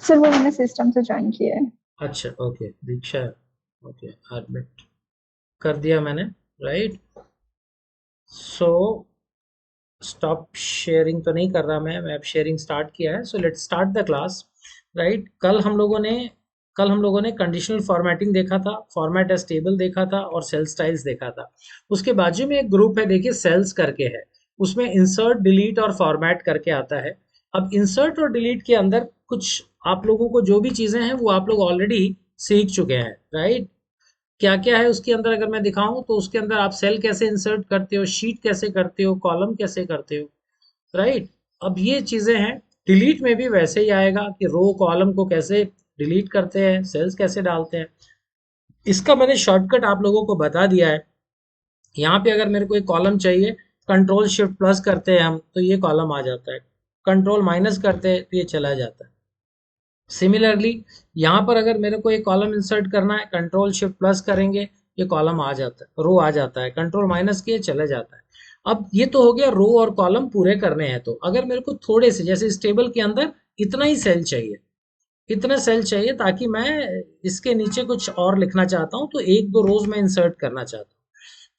Sir वो मैंने system से ज्वाइन किया है। अच्छा ओके दीक्षा, ओके एडमिट कर दिया मैंने, राइट। सो स्टॉप शेयरिंग तो नहीं कर रहा मैं अब शेयरिंग स्टार्ट किया है। So let's start the class, right. कल हम लोगों ने कंडीशनल फॉर्मेटिंग देखा था, फॉर्मेट एज टेबल देखा था और सेल स्टाइल्स देखा था। उसके बाजू में एक ग्रुप है, देखिए सेल्स करके है, उसमें इंसर्ट डिलीट और फॉर्मेट करके आता है। अब इंसर्ट और डिलीट के अंदर कुछ आप लोगों को जो भी चीजें हैं वो आप लोग ऑलरेडी सीख चुके हैं, राइट। क्या क्या है उसके अंदर अगर मैं दिखाऊं तो उसके अंदर आप सेल कैसे इंसर्ट करते हो, शीट कैसे करते हो, कॉलम कैसे करते हो, राइट। अब ये चीजें हैं। डिलीट में भी वैसे ही आएगा कि रो कॉलम को कैसे डिलीट करते हैं, सेल्स कैसे डालते हैं। इसका मैंने शॉर्टकट आप लोगों को बता दिया है। यहाँ पे अगर मेरे को एक कॉलम चाहिए, कंट्रोल शिफ्ट प्लस करते हैं हम तो ये कॉलम आ जाता है, कंट्रोल माइनस करते हैं तो ये चला जाता है। सिमिलरली यहाँ पर अगर मेरे को एक कॉलम इंसर्ट करना है, कंट्रोल शिफ्ट प्लस करेंगे, ये कॉलम आ जाता है, रो आ जाता है, कंट्रोल माइनस किए चले जाता है। अब ये तो हो गया रो और कॉलम पूरे करने हैं। तो अगर मेरे को थोड़े से जैसे इस टेबल के अंदर इतना ही सेल चाहिए, इतने सेल चाहिए ताकि मैं इसके नीचे कुछ और लिखना चाहता हूँ तो एक दो रोज मैं इंसर्ट करना चाहता हूँ।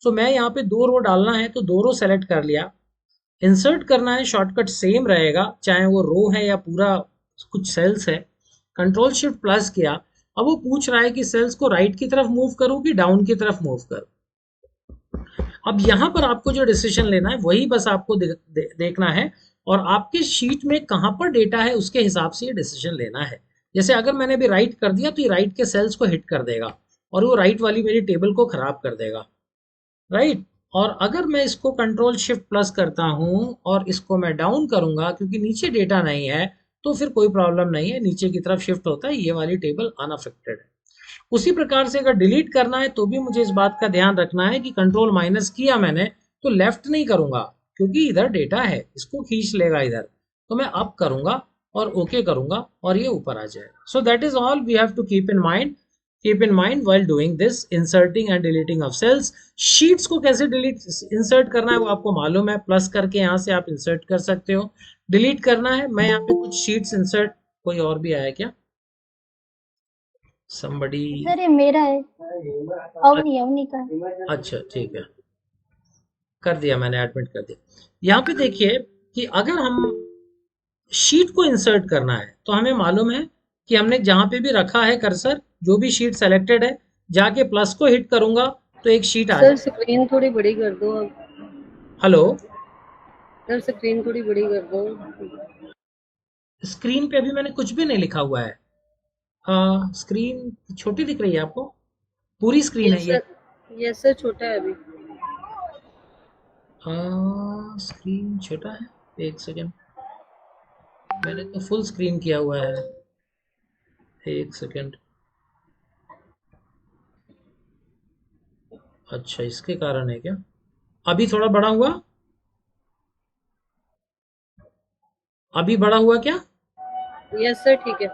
तो मैं यहाँ पे दो रो डालना है तो दो रो सेलेक्ट कर लिया। इंसर्ट करना है, शॉर्टकट सेम रहेगा चाहे वो रो है या पूरा कुछ सेल्स है। कंट्रोल शिफ्ट प्लस किया। अब वो पूछ रहा है कि सेल्स को राइट की तरफ मूव करूं कि डाउन की तरफ मूव करूं। अब यहाँ पर आपको जो डिसीजन लेना है वही बस आपको देखना है, और आपके शीट में कहाँ पर डेटा है उसके हिसाब से ये डिसीजन लेना है। जैसे अगर मैंने अभी राइट कर दिया तो ये राइट के सेल्स को हिट कर देगा और वो राइट वाली मेरी टेबल को खराब कर देगा, राइट। और अगर मैं इसको कंट्रोल शिफ्ट प्लस करता हूं और इसको मैं डाउन करूंगा क्योंकि नीचे डेटा नहीं है, तो फिर कोई प्रॉब्लम नहीं है, नीचे की तरफ शिफ्ट होता है, ये वाली टेबल अनअफेक्टेड है। उसी प्रकार से अगर डिलीट करना है तो भी मुझे इस बात का ध्यान रखना है कि कंट्रोल माइनस किया मैंने तो लेफ्ट नहीं करूंगा क्योंकि इधर डेटा है, इसको खींच लेगा इधर, तो मैं अप करूंगा और ओके करूंगा और ये ऊपर आ जाएगा। So that is all we have to keep in mind while doing this inserting and deleting of cells। Sheets को कैसे डिलीट इंसर्ट करना है वो आपको मालूम है, प्लस करके यहाँ से आप इंसर्ट कर सकते हो। डिलीट करना है, मैं यहाँ पे कुछ शीट्स इंसर्ट, कोई और भी आया क्या, somebody। सर ये मेरा है, अवनी का है। अच्छा ठीक है, कर दिया मैंने, एडमिट कर दिया। यहाँ पे देखिए कि अगर हम शीट को इंसर्ट करना है तो हमें मालूम है कि हमने जहां पे भी रखा है कर्सर, जो भी शीट सेलेक्टेड है, जाके प्लस को हिट करूंगा तो एक शीट आ सर जाएगी। स्क्रीन थोड़ी बड़ी कर दो अब। हेलो, सर स्क्रीन थोड़ी बड़ी कर दो। स्क्रीन पे अभी मैंने कुछ भी नहीं लिखा हुआ है। स्क्रीन छोटी दिख रही है आपको? पूरी स्क्रीन है यस ये। सर, यस सर छोटा है अभी। स्क्रीन छोटा है, एक सेकेंड, मैंने तो फुल स्क्रीन किया हुआ है, एक सेकेंड। अच्छा इसके कारण है क्या? अभी थोड़ा बड़ा हुआ, अभी बड़ा हुआ क्या? यस सर ठीक है।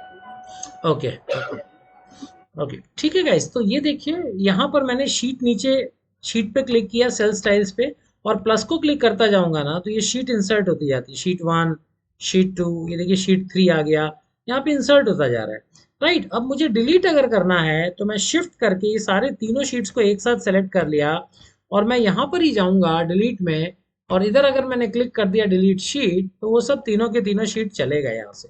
ओके ओके ओके ठीक है गाइस। तो ये देखिए यहाँ पर मैंने शीट नीचे, शीट पे क्लिक किया सेल स्टाइल्स पे, और प्लस को क्लिक करता जाऊंगा ना तो ये शीट इंसर्ट होती जाती है, शीट वन, शीट टू, ये देखिए शीट थ्री आ गया, यहाँ पे इंसर्ट होता जा रहा है, राइट। अब मुझे डिलीट अगर करना है तो मैं शिफ्ट करके ये सारे तीनों शीट्स को एक साथ सेलेक्ट कर लिया और मैं यहाँ पर ही जाऊंगा डिलीट में, और इधर अगर मैंने क्लिक कर दिया डिलीट शीट तो वो सब तीनों के तीनों शीट चले गए यहाँ से,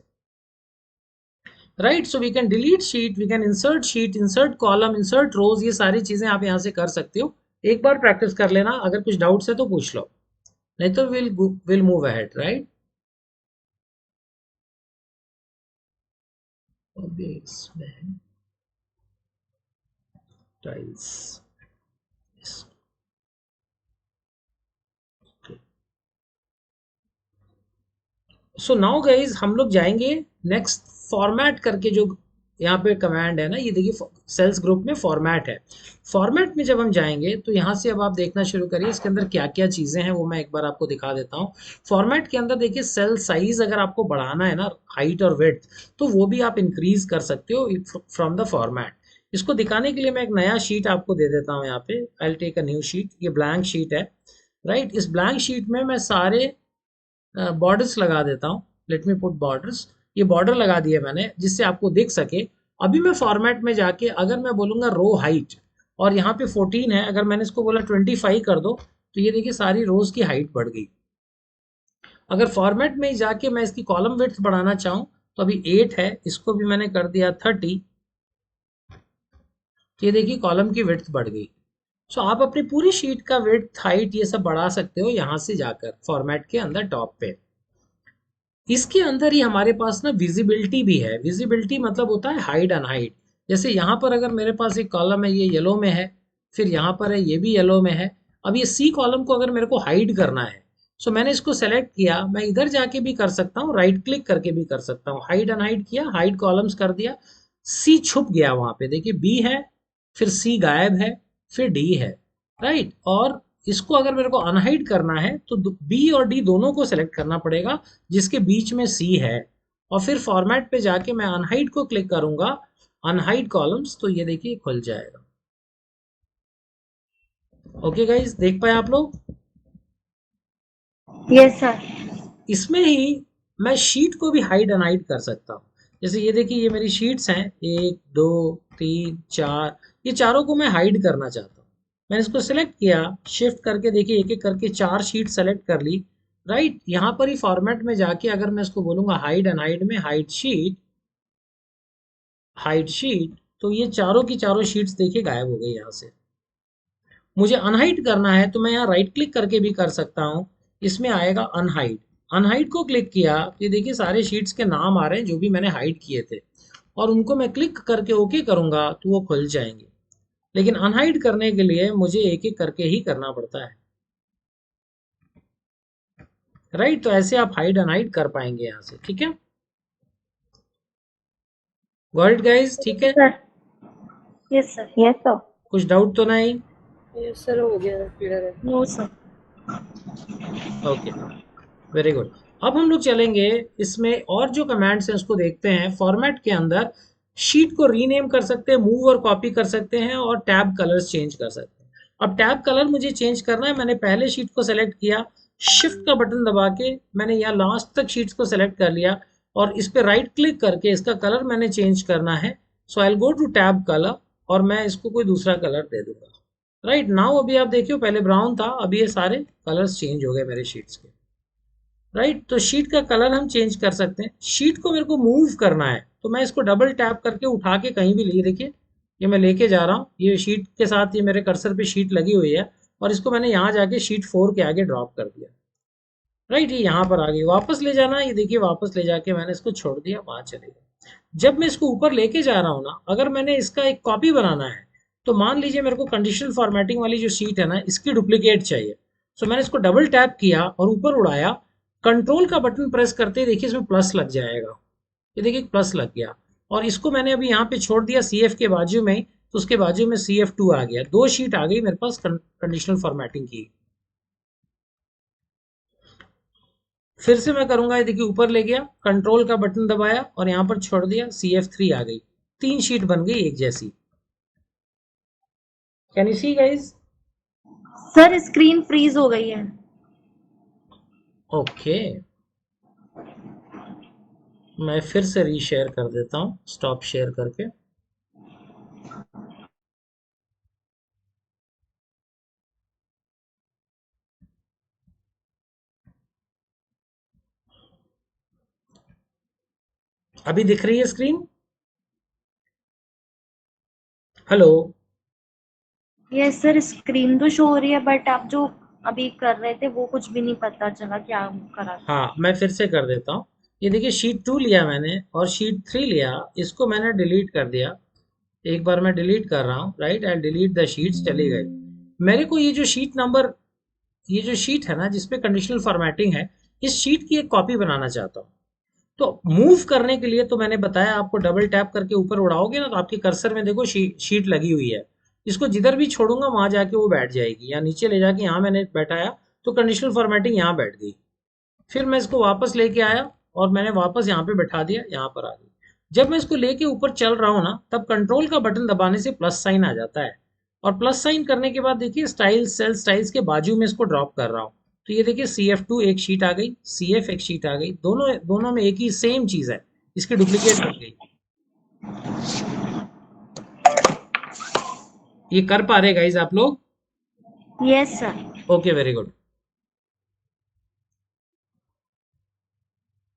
right. So we can delete sheet, we can insert sheet, insert column, insert rows, ये सारी चीजें आप यहाँ से कर सकते हो। एक बार प्रैक्टिस कर लेना, अगर कुछ डाउट्स है तो पूछ लो, नहीं तो विल मूव अहेड, राइट। इसमें टाइल्स, सो नाउ गाइज हम लोग जाएंगे नेक्स्ट, फॉर्मेट करके जो यहाँ पे कमांड है ना, ये देखिए सेल्स ग्रुप में फॉर्मेट है। फॉर्मेट में जब हम जाएंगे तो यहाँ से अब आप देखना शुरू करिए इसके अंदर क्या क्या चीजें हैं वो मैं एक बार आपको दिखा देता हूँ। फॉर्मेट के अंदर देखिए सेल साइज अगर आपको बढ़ाना है ना, हाइट और विड्थ, तो वो भी आप इंक्रीज कर सकते हो फ्रॉम द फॉर्मेट। इसको दिखाने के लिए मैं एक नया शीट आपको दे देता हूँ, यहाँ पे I will take a new sheet, ये ब्लैंक शीट है, राइट। इस ब्लैंक शीट में मैं सारे बॉर्डर्स लगा देता हूँ, लेट मी पुट बॉर्डर्स। ये बॉर्डर लगा दिया मैंने जिससे आपको दिख सके। अभी मैं फॉर्मेट में जाके अगर मैं बोलूंगा रो हाइट और यहाँ पे 14 है, अगर मैंने इसको बोला 25 कर दो तो ये देखिए सारी रोज की हाइट बढ़ गई। अगर फॉर्मेट में जाके मैं इसकी कॉलम विड्थ बढ़ाना चाहूँ तो अभी 8 है, इसको भी मैंने कर दिया 30, तो ये देखिए कॉलम की विड्थ बढ़ गई। सो आप अपनी पूरी शीट का विड्थ हाइट ये सब बढ़ा सकते हो यहाँ से जाकर फॉर्मेट के अंदर टॉप पे। इसके अंदर ही हमारे पास ना विजिबिलिटी भी है। विजिबिलिटी मतलब होता है हाइड अनहाइड। जैसे यहाँ पर अगर मेरे पास एक कॉलम है ये येलो में है, फिर यहाँ पर है ये भी येलो में है। अब ये सी कॉलम को अगर मेरे को हाइड करना है सो मैंने इसको सेलेक्ट किया, मैं इधर जाके भी कर सकता हूँ, राइट क्लिक करके भी कर सकता हूँ। हाइड अनहाइड किया, हाइड कॉलम्स कर दिया, सी छुप गया वहां पे, देखिए बी है, फिर सी गायब है, फिर डी है, राइट। और इसको अगर मेरे को अनहाइड करना है तो बी और डी दोनों को सेलेक्ट करना पड़ेगा जिसके बीच में सी है, और फिर फॉर्मेट पे जाके मैं अनहाइड को क्लिक करूंगा, अनहाइड कॉलम्स, तो ये देखिए खुल जाएगा। ओके गाइस, देख पाए आप लोग? Yes sir. इसमें ही मैं शीट को भी हाइड अनहाइड कर सकता हूँ। जैसे ये देखिए ये मेरी शीट्स हैं 1 2 3 4, ये चारों को मैं हाइड करना चाहता हूँ। मैंने इसको सेलेक्ट किया, शिफ्ट करके देखिए एक एक करके 4 शीट सेलेक्ट कर ली, राइट। यहाँ पर ही फॉर्मेट में जाके अगर मैं इसको बोलूंगा हाइड अनहाइड में हाइड शीट, तो ये चारों की चारों शीट्स देखिए गायब हो गई। यहाँ से मुझे अनहाइड करना है तो मैं यहाँ राइट क्लिक करके भी कर सकता हूँ, इसमें आएगा अनहाइड। अनहाइड को क्लिक किया, ये देखिए सारे शीट्स के नाम आ रहे हैं जो भी मैंने हाइड किए थे, और उनको मैं क्लिक करके ओके करूंगा तो वो खुल जाएंगे। लेकिन अनहाइड करने के लिए मुझे एक एक करके ही करना पड़ता है, राइट। तो ऐसे आप हाइड अनहाइड कर पाएंगे यहाँ से, ठीक है। वर्ड गाइज, ठीक है। Sir yes sir. Yes sir. कुछ डाउट तो नहीं? यस सर, हो गया, क्लियर है। No sir. Okay, very good. अब हम लोग चलेंगे इसमें और जो कमांड्स हैं उसको देखते हैं। फॉर्मेट के अंदर शीट को रीनेम कर सकते हैं, मूव और कॉपी कर सकते हैं, और टैब कलर्स चेंज कर सकते हैं। अब टैब कलर मुझे चेंज करना है, मैंने पहले शीट को सेलेक्ट किया, शिफ्ट का बटन दबा के मैंने यहाँ लास्ट तक शीट्स को सेलेक्ट कर लिया, और इस पर राइट क्लिक करके इसका कलर मैंने चेंज करना है। So I will go to tab colour और मैं इसको कोई दूसरा कलर दे दूंगा, राइट नाउ। अभी आप देखियो पहले ब्राउन था, अभी ये सारे कलर्स चेंज हो गए मेरे शीट्स के, राइट। तो शीट का कलर हम चेंज कर सकते हैं। शीट को मेरे को मूव करना है तो मैं इसको डबल टैप करके उठा के कहीं भी ले, देखिए ये मैं लेके जा रहा हूँ, ये शीट के साथ ये मेरे कर्सर पे शीट लगी हुई है, और इसको मैंने यहाँ जाके शीट 4 के आगे ड्रॉप कर दिया, राइट। ये यहाँ पर आ गई। वापस ले जाना, ये देखिए वापस ले जाके मैंने इसको छोड़ दिया, वहां चलेगा। जब मैं इसको ऊपर लेके जा रहा हूँ ना, अगर मैंने इसका एक कॉपी बनाना है तो मान लीजिए मेरे को कंडीशनल फॉर्मेटिंग वाली जो शीट है ना इसकी डुप्लीकेट चाहिए। सो मैंने इसको डबल टैप किया और ऊपर उड़ाया, कंट्रोल का बटन प्रेस करते ही देखिए इसमें प्लस लग जाएगा, ये देखिए प्लस लग गया। और इसको मैंने अभी यहाँ पे छोड़ दिया CF के बाजू में, तो उसके बाजू में CF2 आ गया, 2 शीट आ गई मेरे पास कंडीशनल फॉर्मेटिंग की। फिर से मैं करूंगा, ये देखिए ऊपर ले गया, कंट्रोल का बटन दबाया और यहाँ पर छोड़ दिया, CF3 आ गई, 3 शीट बन गई एक जैसी। Can you see guys? Sir screen freeze हो गई है। ओके, मैं फिर से रीशेयर कर देता हूँ, स्टॉप शेयर करके। अभी दिख रही है screen? Hello? Yes sir, screen तो शो हो रही है बट आप जो अभी कर रहे थे वो कुछ भी नहीं पता चला क्या करा। हाँ, मैं फिर से कर देता हूँ। ये देखिए शीट 2 लिया मैंने और शीट 3 लिया, इसको मैंने डिलीट कर दिया। एक बार मैं डिलीट कर रहा हूँ, right, I delete the sheets, चली गई। मेरे को ये जो शीट नंबर, ये जो शीट है ना जिसपे कंडीशनल फॉर्मेटिंग है, इस शीट की एक कॉपी बनाना चाहता हूँ। तो मूव करने के लिए तो मैंने बताया आपको, डबल टैप करके ऊपर उड़ाओगे ना तो आपके कर्सर में देखो शीट लगी हुई है, इसको जिधर भी छोड़ूंगा वहां जाके वो बैठ जाएगी, या नीचे ले जाके यहाँ मैंने बैठाया तो कंडीशनल फॉर्मेटिंग यहाँ बैठ गई। फिर मैं इसको वापस लेके आया और मैंने वापस यहाँ पे बैठा दिया, यहाँ पर आ गई। जब मैं इसको लेके ऊपर चल रहा हूँ ना तब कंट्रोल का बटन दबाने से प्लस साइन आ जाता है, और प्लस साइन करने के बाद देखिए स्टाइल सेल स्टाइल्स के बाजू में इसको ड्रॉप कर रहा हूँ, तो ये देखिए CF2 एक शीट आ गई, CF एक शीट आ गई, दोनों में एक ही सेम चीज है, इसकी डुप्लीकेट बन गई। ये कर पा रहे गाइज आप लोग? Yes sir. Okay, very good.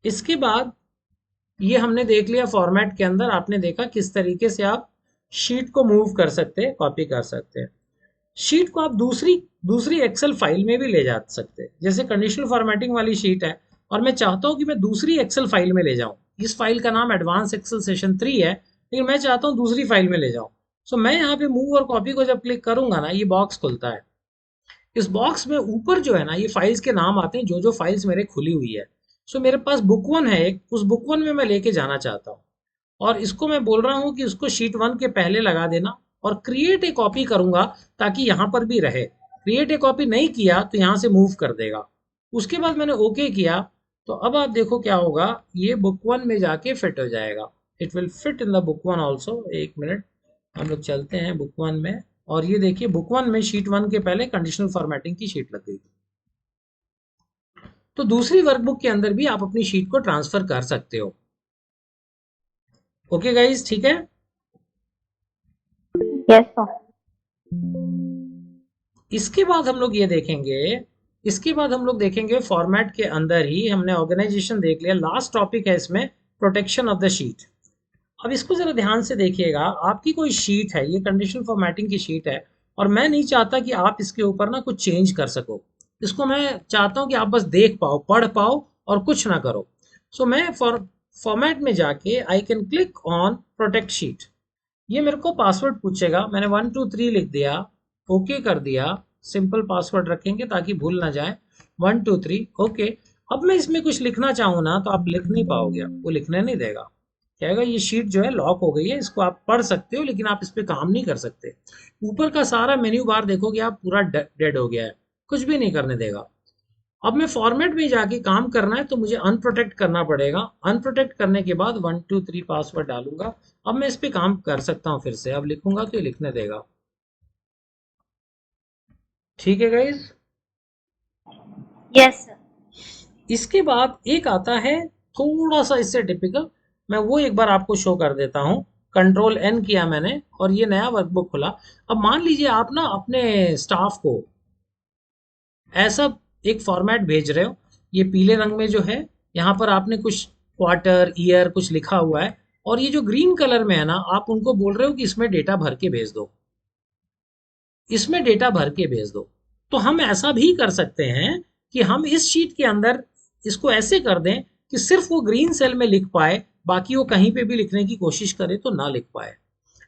इसके बाद ये हमने देख लिया फॉर्मेट के अंदर, आपने देखा किस तरीके से आप शीट को मूव कर सकते हैं, कॉपी कर सकते हैं। शीट को आप दूसरी दूसरी एक्सेल फाइल में भी ले जा सकते हैं। जैसे कंडीशनल फॉर्मेटिंग वाली शीट है और मैं चाहता हूं कि मैं दूसरी एक्सेल फाइल में ले जाऊं। इस फाइल का नाम एडवांस एक्सेल सेशन 3 है, लेकिन मैं चाहता हूं दूसरी फाइल में ले जाऊं। सो मैं यहाँ पे मूव और कॉपी को जब क्लिक करूंगा ना, ये बॉक्स खुलता है। इस बॉक्स में ऊपर जो है ना, ये फाइल्स के नाम आते हैं, जो जो फाइल्स मेरे खुली हुई है। सो मेरे पास बुक 1 है एक, उस बुक 1 में मैं लेके जाना चाहता हूँ और इसको मैं बोल रहा हूँ कि उसको शीट 1 के पहले लगा देना और क्रिएट ए कॉपी करूंगा ताकि यहाँ पर भी रहे। क्रिएट ए कॉपी नहीं किया तो यहाँ से मूव कर देगा। उसके बाद मैंने ओके किया, तो अब आप देखो क्या होगा, ये बुक 1 में जाके फिट हो जाएगा। It will fit in the book 1 also. एक मिनट, हम लोग चलते हैं बुक 1 में और ये देखिए बुक 1 में शीट 1 के पहले कंडीशनल फॉर्मेटिंग की शीट लग गई थी। तो दूसरी वर्कबुक के अंदर भी आप अपनी शीट को ट्रांसफर कर सकते हो। ओके गाइस, ठीक है? Yes sir. इसके बाद हम लोग ये देखेंगे, इसके बाद हम लोग देखेंगे फॉर्मेट के अंदर ही हमने ऑर्गेनाइजेशन देख लिया। लास्ट टॉपिक है इसमें प्रोटेक्शन ऑफ द शीट। अब इसको जरा ध्यान से देखिएगा। आपकी कोई शीट है, ये कंडीशनल फॉर्मेटिंग की शीट है और मैं नहीं चाहता कि आप इसके ऊपर ना कुछ चेंज कर सको। इसको मैं चाहता हूं कि आप बस देख पाओ, पढ़ पाओ और कुछ ना करो। सो मैं फॉर्मेट में जाके I can click on protect sheet. ये मेरे को पासवर्ड पूछेगा, मैंने 1 2 3 लिख दिया, ओके कर दिया। सिंपल पासवर्ड रखेंगे ताकि भूल ना जाए। 1 2 3 ओके। अब मैं इसमें कुछ लिखना चाहूँ ना तो आप लिख नहीं पाओगे, वो लिखने नहीं देगा। कहेगा ये शीट जो है लॉक हो गई है, इसको आप पढ़ सकते हो लेकिन आप इस पर काम नहीं कर सकते। ऊपर का सारा मेन्यू बार देखोगे आप, पूरा डेड हो गया है, कुछ भी नहीं करने देगा। अब मैं फॉर्मेट में जाके काम करना है तो मुझे अनप्रोटेक्ट करना पड़ेगा। अनप्रोटेक्ट करने के बाद 1 2 3 पासवर्ड डालूंगा। अब मैं इस पे काम कर सकता हूँ फिर से। अब लिखूंगा तो ये लिखने देगा। ठीक है गाइज? Yes sir. इसके बाद एक आता है थोड़ा सा इससे टिपिकल, मैं वो एक बार आपको शो कर देता हूँ। कंट्रोल एन किया मैंने और ये नया वर्कबुक खुला। अब मान लीजिए आप ना अपने स्टाफ को ऐसा एक फॉर्मेट भेज रहे हो। ये पीले रंग में जो है, यहाँ पर आपने कुछ क्वार्टर ईयर कुछ लिखा हुआ है और ये जो ग्रीन कलर में है ना, आप उनको बोल रहे हो कि इसमें डेटा भर के भेज दो, इसमें डेटा भर के भेज दो। तो हम ऐसा भी कर सकते हैं कि हम इस शीट के अंदर इसको ऐसे कर दें कि सिर्फ वो ग्रीन सेल में लिख पाए, बाकी वो कहीं पे भी लिखने की कोशिश करे तो ना लिख पाए।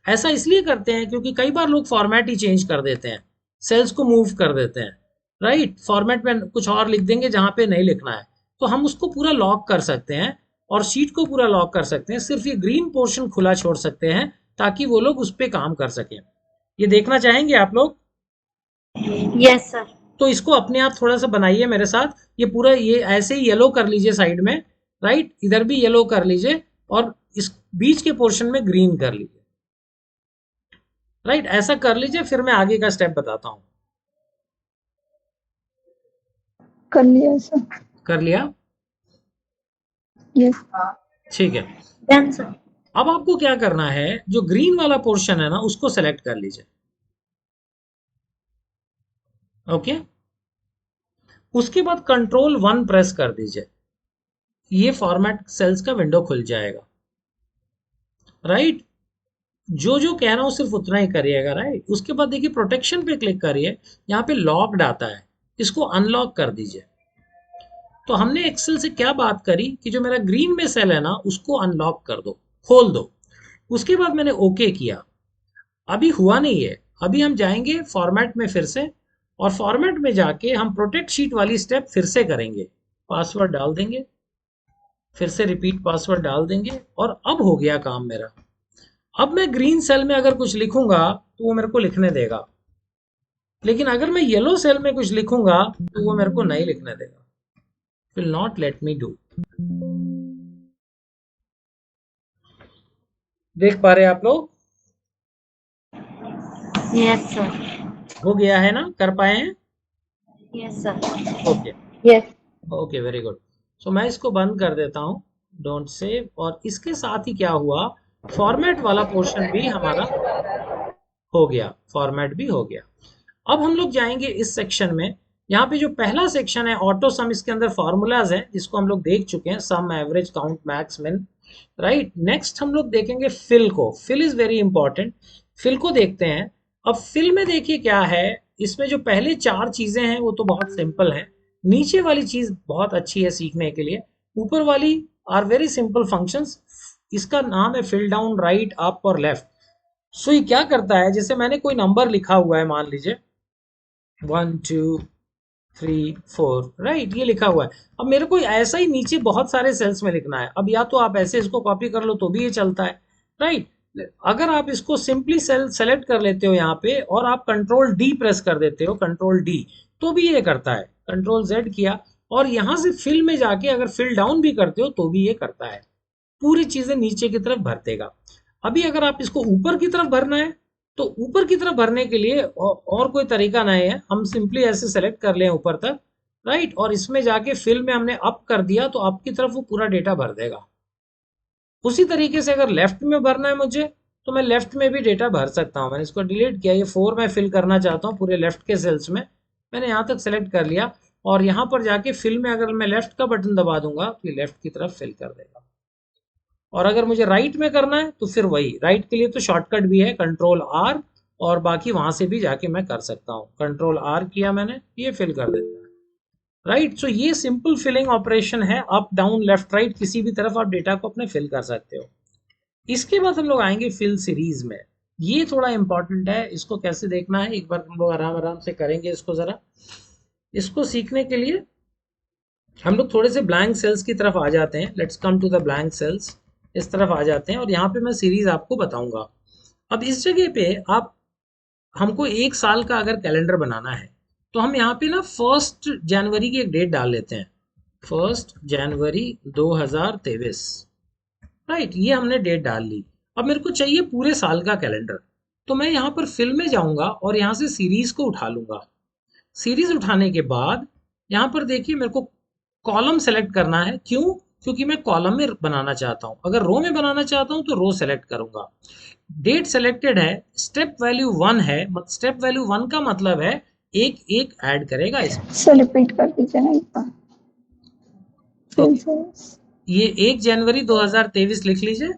ऐसा इसलिए करते हैं क्योंकि कई बार लोग फॉर्मेट ही चेंज कर देते हैं, सेल्स को मूव कर देते हैं, राइट। फॉर्मेट में कुछ और लिख देंगे जहां पे नहीं लिखना है। तो हम उसको पूरा लॉक कर सकते हैं और शीट को पूरा लॉक कर सकते हैं। सिर्फ ये ग्रीन पोर्शन खुला छोड़ सकते हैं ताकि वो लोग उस पर काम कर सकें। ये देखना चाहेंगे आप लोग? Yes sir. तो इसको अपने आप थोड़ा सा बनाइए मेरे साथ। ये पूरा ये ऐसे ही येलो कर लीजिए साइड में, राइट। इधर भी येलो कर लीजिए और इस बीच के पोर्शन में ग्रीन कर लीजिए, राइट। ऐसा कर लीजिए, फिर मैं आगे का स्टेप बताता हूं। कर लिया सर। कर लिया? यस। ठीक है। Done sir. अब आपको क्या करना है, जो ग्रीन वाला पोर्शन है ना उसको सेलेक्ट कर लीजिए। ओके। उसके बाद कंट्रोल 1 प्रेस कर दीजिए। ये फॉर्मेट सेल्स का विंडो खुल जाएगा, राइट। जो जो कह रहा हूं सिर्फ उतना ही करिएगा, राइट। उसके बाद देखिए प्रोटेक्शन पे क्लिक करिए, यहाँ पे लॉक्ड आता है, इसको अनलॉक कर दीजिए। तो हमने एक्सेल से क्या बात करी कि जो मेरा ग्रीन में सेल है ना उसको अनलॉक कर दो, खोल दो। उसके बाद मैंने ओके किया। अभी हुआ नहीं है, अभी हम जाएंगे फॉर्मेट में फिर से और फॉर्मेट में जाके हम प्रोटेक्ट शीट वाली स्टेप फिर से करेंगे। पासवर्ड डाल देंगे, फिर से रिपीट पासवर्ड डाल देंगे और अब हो गया काम मेरा। अब मैं ग्रीन सेल में अगर कुछ लिखूंगा तो वो मेरे को लिखने देगा, लेकिन अगर मैं येलो सेल में कुछ लिखूंगा तो वो मेरे को नहीं लिखने देगा। Will not let me do. देख पा रहे आप लोग? Yes sir. हो गया है ना, कर पाए हैं? Yes sir. Okay yes. Okay, very good. So मैं इसको बंद कर देता हूं डोंट सेव। और इसके साथ ही क्या हुआ, फॉर्मेट वाला पोर्शन भी हमारा हो गया, फॉर्मेट भी हो गया। अब हम लोग जाएंगे इस सेक्शन में। यहाँ पे जो पहला सेक्शन है ऑटो सम, इसके अंदर फॉर्मूलाज हैं जिसको हम लोग देख चुके हैं, sum, average, count, max, min, right. Next हम लोग देखेंगे फिल को। Fill is very important, fill को देखते हैं। अब फिल में देखिए क्या है, इसमें जो पहले चार चीजें हैं वो तो बहुत सिंपल हैं, नीचे वाली चीज बहुत अच्छी है सीखने के लिए, ऊपर वाली आर वेरी सिंपल फंक्शंस। इसका नाम है फिल डाउन, राइट, अप और लेफ्ट। सो ये क्या करता है, जैसे मैंने कोई नंबर लिखा हुआ है, मान लीजिए 1 2 3 4, राइट, ये लिखा हुआ है। अब मेरे को ऐसा ही नीचे बहुत सारे सेल्स में लिखना है। अब या तो आप ऐसे इसको कॉपी कर लो तो भी ये चलता है, राइट। अगर आप इसको सिंपली सेल सेलेक्ट कर लेते हो यहाँ पे और आप कंट्रोल डी प्रेस कर देते हो, कंट्रोल डी, तो भी ये करता है। कंट्रोल जेड किया और यहाँ से फिल में जाके अगर फिल डाउन भी करते हो तो भी ये करता है, पूरी चीजें नीचे की तरफ भर देगा। अभी अगर आप इसको ऊपर की तरफ भरना है तो ऊपर की तरफ भरने के लिए और कोई तरीका नहीं है, हम सिंपली ऐसे सेलेक्ट कर लें ऊपर तक, राइट, और इसमें जाके फिल में हमने अप कर दिया तो अप की तरफ वो पूरा डेटा भर देगा। उसी तरीके से अगर लेफ्ट में भरना है मुझे तो मैं लेफ्ट में भी डेटा भर सकता हूँ। मैंने इसको डिलीट किया, ये 4 मैं फिल करना चाहता हूँ पूरे लेफ्ट के सेल्स में, मैंने यहाँ तक सेलेक्ट कर लिया और यहाँ पर जाके फिल में अगर मैं लेफ्ट का बटन दबा दूंगा तो ये लेफ्ट की तरफ फिल कर देगा। और अगर मुझे राइट में करना है तो फिर वही, राइट के लिए तो शॉर्टकट भी है कंट्रोल आर, और बाकी वहां से भी जाके मैं कर सकता हूँ। कंट्रोल आर किया मैंने, ये फिल कर देता है, राइट। सो ये सिंपल फिलिंग ऑपरेशन है, अप डाउन लेफ्ट राइट किसी भी तरफ आप डेटा को अपने फिल कर सकते हो। इसके बाद हम लोग आएंगे फिल सीरीज में। ये थोड़ा इंपॉर्टेंट है, इसको कैसे देखना है एक बार हम लोग आराम आराम से करेंगे इसको। जरा इसको सीखने के लिए हम लोग थोड़े से ब्लैंक सेल्स की तरफ आ जाते हैं। Let's come to the blank cells, इस तरफ आ जाते हैं और यहाँ पे मैं सीरीज आपको बताऊंगा। अब इस जगह पे आप, हमको एक साल का अगर कैलेंडर बनाना है तो हम यहाँ पे ना 1 जनवरी की एक डेट डाल लेते हैं, 1 जनवरी 2023, राइट, ये हमने डेट डाल ली। अब मेरे को चाहिए पूरे साल का कैलेंडर, तो मैं यहाँ पर फिल में जाऊंगा और यहाँ से सीरीज को उठा लूंगा। सीरीज उठाने के बाद यहाँ पर देखिए मेरे को कॉलम सेलेक्ट करना है, क्यों, क्योंकि मैं कॉलम में बनाना चाहता हूँ। अगर रो में बनाना चाहता हूँ तो रो सेलेक्ट करूंगा। डेट सेलेक्टेड है, स्टेप वैल्यू 1 है, स्टेप वैल्यू 1 का मतलब है एक एक ऐड करेगा इसमें। सर रिपीट कर दीजिए ना एक बार तो फिर से। ये 1 जनवरी 2023 लिख लीजिए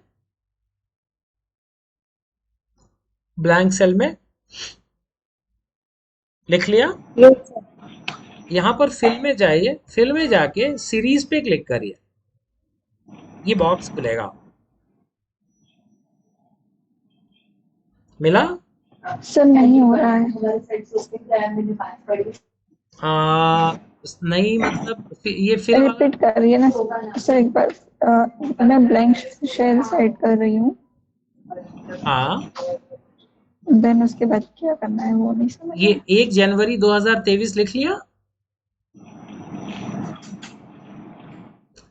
ब्लैंक सेल में, लिख लिया। Yes sir. यहाँ पर फिल में जाइए, फिल में जाके सीरीज पे क्लिक करिए, ये बॉक्स खुलेगा, मिला। सर नहीं हो रहा है। नहीं मतलब ये फिल वाला, रिपीट करिए ना सर एक बार। मैं ब्लैंक शेल सेट कर रही हूँ, हाँ, देन उसके बाद क्या करना है वो नहीं समझ ये आया। 1 जनवरी 2023 लिख लिया।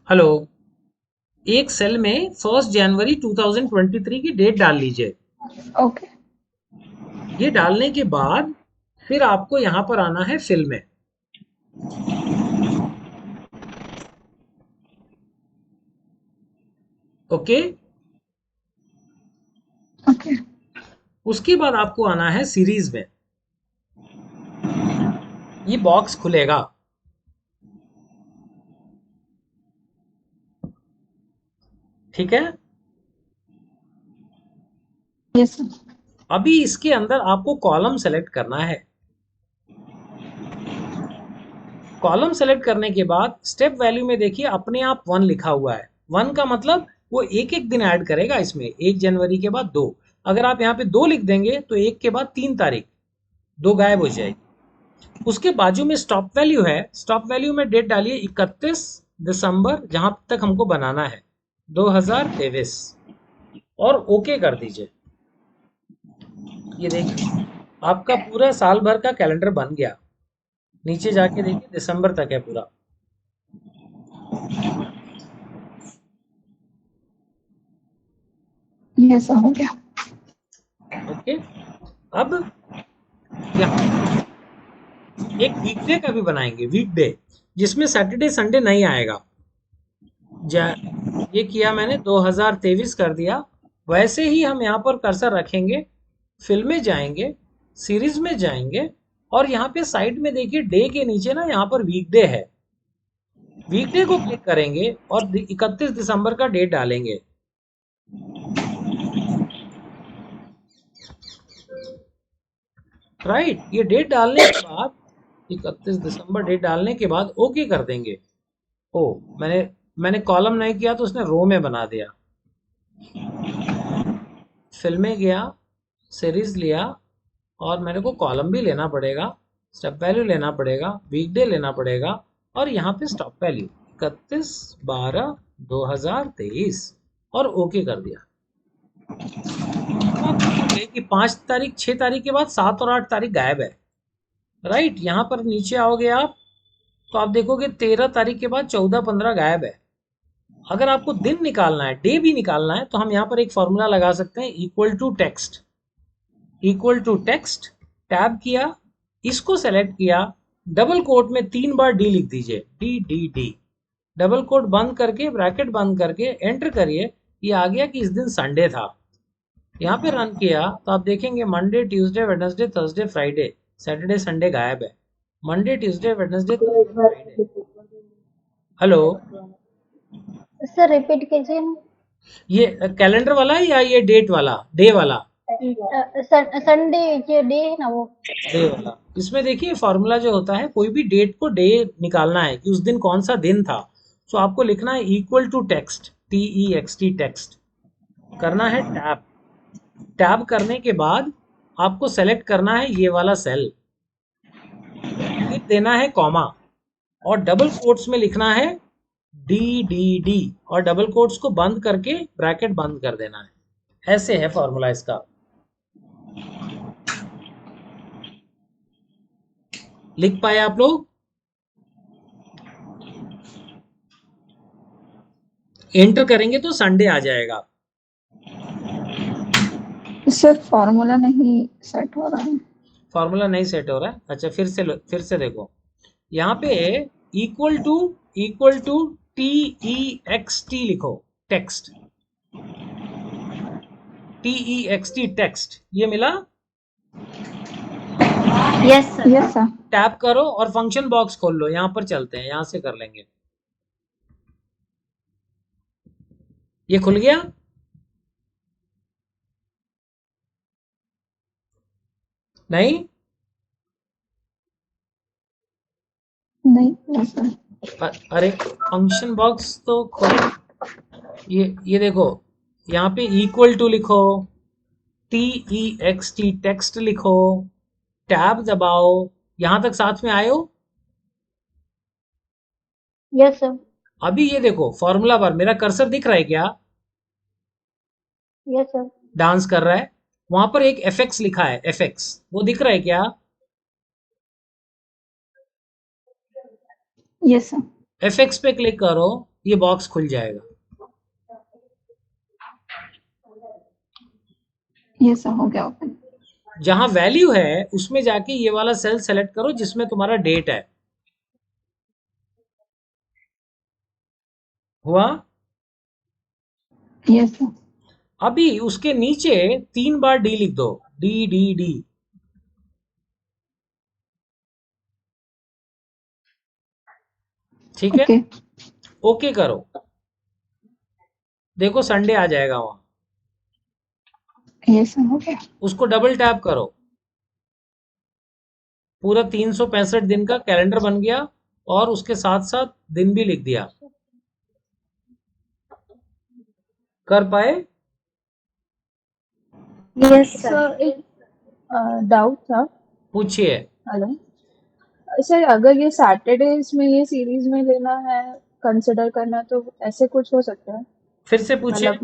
हेलो, एक सेल में 1 जनवरी 2023 की डेट डाल लीजिए। ओके ये डालने के बाद फिर आपको यहाँ पर आना है फिल में, ओके। ओके उसके बाद आपको आना है सीरीज में, ये बॉक्स खुलेगा, ठीक है। Yes sir. अभी इसके अंदर आपको कॉलम सेलेक्ट करना है। कॉलम सेलेक्ट करने के बाद स्टेप वैल्यू में देखिए अपने आप 1 लिखा हुआ है। 1 का मतलब वो एक एक दिन ऐड करेगा इसमें, 1 जनवरी के बाद 2। अगर आप यहाँ पे 2 लिख देंगे तो 1 के बाद 3 तारीख, 2 गायब हो जाएगी। उसके बाजू में स्टॉप वैल्यू है, स्टॉप वैल्यू में डेट डालिए 31 दिसंबर जहां तक हमको बनाना है 2023 और ओके कर दीजिए। ये देखिए आपका पूरा साल भर का कैलेंडर बन गया। नीचे जाके देखिए दिसंबर तक है पूरा। यस हो गया। ओके, अब यहाँ एक वीकडे का भी बनाएंगे, वीकडे जिसमें सैटरडे संडे नहीं आएगा। ये किया मैंने 2023 कर दिया। वैसे ही हम यहाँ पर कर्सर रखेंगे, फिल्म में जाएंगे, सीरीज में जाएंगे, और यहाँ पे साइड में देखिए डे के नीचे ना यहाँ पर वीकडे है, वीकडे को क्लिक करेंगे और 31 दिसंबर का डेट डालेंगे। राइट, ये डेट डालने के बाद 31 दिसंबर डेट डालने के बाद ओके कर देंगे। ओ, मैंने कॉलम नहीं किया तो उसने रो में बना दिया। फिल्में गया, सीरीज लिया, और मेरे को कॉलम भी लेना पड़ेगा, स्टेप वैल्यू लेना पड़ेगा, वीकडे लेना पड़ेगा, और यहाँ पे स्टॉप वैल्यू 31/12/2023 और ओके कर दिया। तो आप देखोगे कि 5 तारीख 6 तारीख के बाद 7 और 8 तारीख गायब है। राइट, यहाँ पर नीचे आओगे आप तो आप देखोगे 13 तारीख के बाद 14-15 गायब है। अगर आपको दिन निकालना है, डे भी निकालना है, तो हम यहाँ पर एक फॉर्मूला लगा सकते हैं, equal to text, equal to text, tab किया, इसको सेलेक्ट किया, डबल कोट में 3 बार डी लिख दीजिए, D D D, double quote बंद करके ब्रैकेट बंद करके एंटर करिए। ये आ गया कि इस दिन संडे था। यहाँ पे रन किया तो आप देखेंगे Monday, Tuesday, Wednesday, Thursday, Friday, Saturday, Sunday गायब है। Monday, Tuesday, Wednesday, Thursday, Friday. Hello, sir repeat कीजिए ना। ये कैलेंडर वाला है या ये डेट वाला, डे वाला? संडे ये डे है ना वो। डे वाला। इसमें देखिए फॉर्मूला जो होता है, कोई भी डेट को डे निकालना है कि उस दिन कौन सा दिन था, तो आपको लिखना है equal to text, TEXT, text, करना है टैब। टैब करने के बाद आपको सेलेक्ट करना है ये वाला सेल, फिर देना है कॉमा, और डबल कोट्स में लिखना है DDD, और डबल कोट्स को बंद करके ब्रैकेट बंद कर देना है। ऐसे है फॉर्मूला इसका। लिख पाए आप लोग? एंटर करेंगे तो संडे आ जाएगा। सर फॉर्मूला नहीं सेट हो रहा है। फॉर्मूला नहीं सेट हो रहा है? अच्छा, फिर से देखो, यहाँ पे इक्वल टू TEXT लिखो, टेक्स्ट, TEXT, टेक्स्ट, ये मिला? Yes sir. Yes sir. Tap करो और फंक्शन बॉक्स खोल लो। यहाँ पर चलते हैं, यहाँ से कर लेंगे। ये खुल गया? नहीं? नहीं सर। अरे फंक्शन बॉक्स तो खोलो। ये देखो, यहाँ पे इक्वल टू लिखो, TEXT, टेक्स्ट लिखो, टैब दबाओ। यहां तक साथ में आए हो? Yes sir. अभी ये देखो फॉर्मूला बार, मेरा कर्सर दिख रहा है क्या? Yes sir. डांस कर रहा है। वहां पर एक FX लिखा है, FX, वो दिख रहा है क्या? Yes sir. FX पे क्लिक करो, ये बॉक्स खुल जाएगा। यस सर, हो गया ओपन। जहां वैल्यू है उसमें जाके ये वाला सेल सेलेक्ट करो जिसमें तुम्हारा डेट है। हुआ? Yes sir. अभी उसके नीचे 3 बार डी लिख दो, DDD। ठीक है, ओके। ओके करो। देखो संडे आ जाएगा वहां। यस सर, हो गया। उसको डबल टैप करो, पूरा 365 दिन का कैलेंडर बन गया, और उसके साथ साथ दिन भी लिख दिया। कर पाए? Yes sir. सर एक डाउट था। पूछिए। हेलो सर, अगर ये सैटरडेज में ये सीरीज में लेना है, कंसिडर करना, तो ऐसे कुछ हो सकता है? फिर से पूछिए। मतलब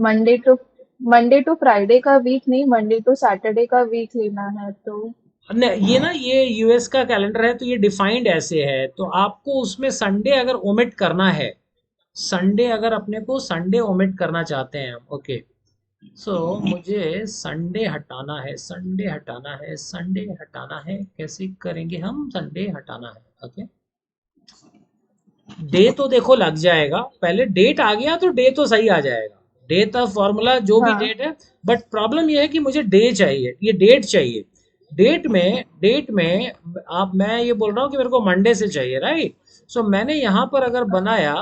मंडे टू फ्राइडे का वीक नहीं, मंडे टू सैटरडे का वीक लेना है तो? ये US का कैलेंडर है, तो ये डिफाइंड ऐसे है, तो आपको उसमें संडे अगर ओमिट करना है, संडे अगर अपने को संडे ओमिट करना चाहते हैं, ओके, सो मुझे संडे हटाना है, संडे हटाना है, संडे हटाना है। कैसे करेंगे हम? संडे हटाना है, ओके। डे तो देखो लग जाएगा, पहले डेट आ गया तो डे तो सही आ जाएगा, डे का फॉर्मूला जो भी हाँ डेट है। बट प्रॉब्लम ये है कि मुझे डे चाहिए, ये डेट चाहिए। डेट में आप, मैं ये बोल रहा हूँ कि मेरे को मंडे से चाहिए, राइट। सो मैंने यहाँ पर अगर बनाया,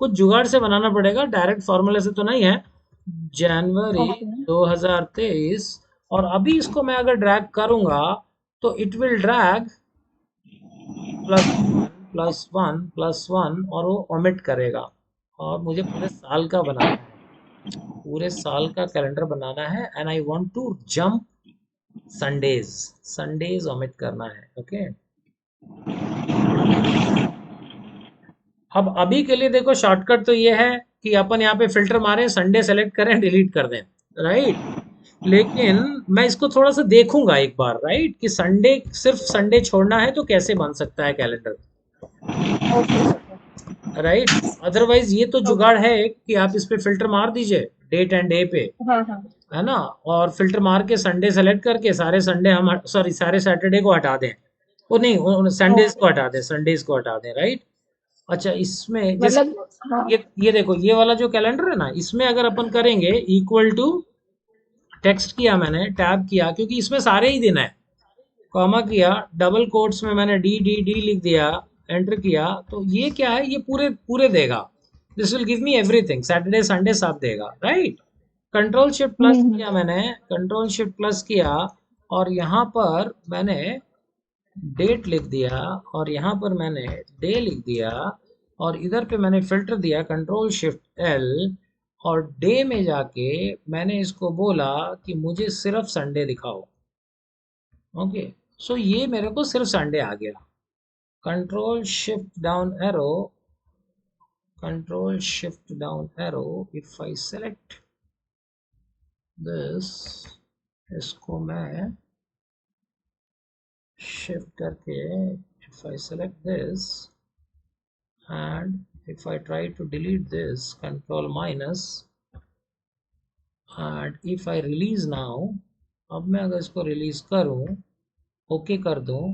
कुछ जुगाड़ से बनाना पड़ेगा, डायरेक्ट फॉर्मूले से तो नहीं है। जनवरी ओके 2023, और अभी इसको मैं अगर ड्रैग करूंगा तो इट विल ड्रैग +1 और वो ओमिट करेगा। और मुझे पूरे साल का बनाना है, पूरे साल का कैलेंडर बनाना है, and I want to jump Sundays, Sundays omit करना है। ओके, अब अभी के लिए देखो शॉर्टकट तो ये है कि अपन यहाँ पे फिल्टर मारें, संडे सेलेक्ट करें, डिलीट कर दें, राइट। लेकिन मैं इसको थोड़ा सा देखूंगा एक बार, राइट, कि संडे, सिर्फ संडे छोड़ना है तो कैसे बन सकता है calendar, okay sir right. Otherwise ये तो ओके जुगाड़ है कि आप इस पे फिल्टर मार दीजिए, डेट एंड डे पे, हाँ हाँ है ना, और फिल्टर मार के संडे सेलेक्ट करके सारे संडे हम, सॉरी सारे सैटरडे को हटा दें, वो नहीं, संडेज ओके को हटा दें, संडेज को हटा दें, राइट। अच्छा, इसमें जैसे मतलब हाँ ये देखो, ये वाला जो कैलेंडर है ना, इसमें अगर अपन करेंगे इक्वल टू, टेक्स्ट किया मैंने, टैब किया, क्योंकि इसमें सारे ही दिन है, कॉमा किया, डबल कोट्स में मैंने डी डी डी लिख दिया, एंटर किया, तो ये क्या है, ये पूरे पूरे देगा, this will give me everything, Saturday Sunday सब देगा, राइट। कंट्रोल शिफ्ट प्लस हम्म किया मैंने, कंट्रोल शिफ्ट प्लस किया, और यहाँ पर मैंने डेट लिख दिया, और यहाँ पर मैंने डे लिख दिया, और इधर पे मैंने फिल्टर दिया कंट्रोल शिफ्ट एल, और डे में जाके मैंने इसको बोला कि मुझे सिर्फ संडे दिखाओ। ओके, सो ये मेरे को सिर्फ संडे आ गया। Control shift down arrow, control shift down arrow, if I select this, इसको मैं शिफ्ट करके, if I select this and if I try to delete this, control minus, and if I release now, अब मैं अगर इसको release करूं, okay कर दूं,